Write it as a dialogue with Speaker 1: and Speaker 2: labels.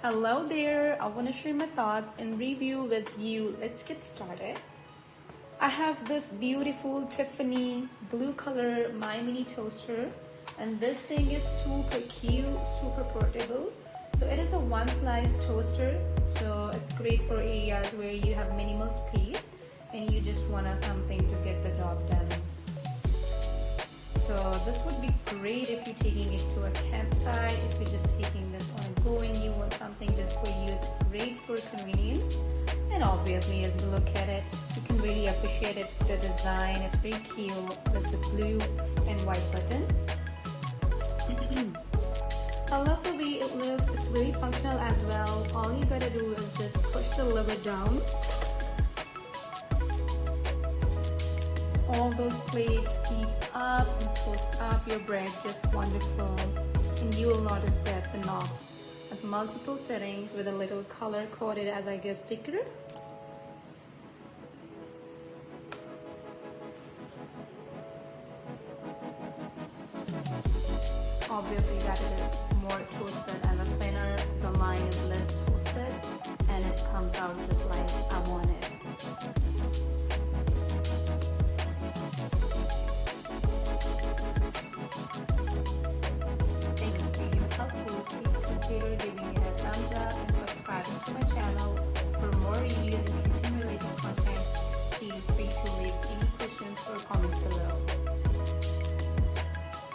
Speaker 1: Hello there, I want to share my thoughts and review with you. Let's get started. I have this beautiful Tiffany blue color MyMini toaster, and this thing is super cute, super portable. So it is a one slice toaster, so it's great for areas where you have minimal space and you just want something to get the job done. So this would be great if you're taking it to a campsite, if you're just taking this on a go and you want something just for you. It's great for convenience. And obviously as we look at it, you can really appreciate it, the design. It's very cute with the blue and white button. I love the way it looks. It's very functional as well. All you gotta do is just push the lever down. All those plates heat up and toast up your bread just wonderful. And you will notice that the knob has multiple settings with a little color coded as I guess sticker. Obviously that it is more toasted and the thinner the line is less toasted, and it comes out just like I want it.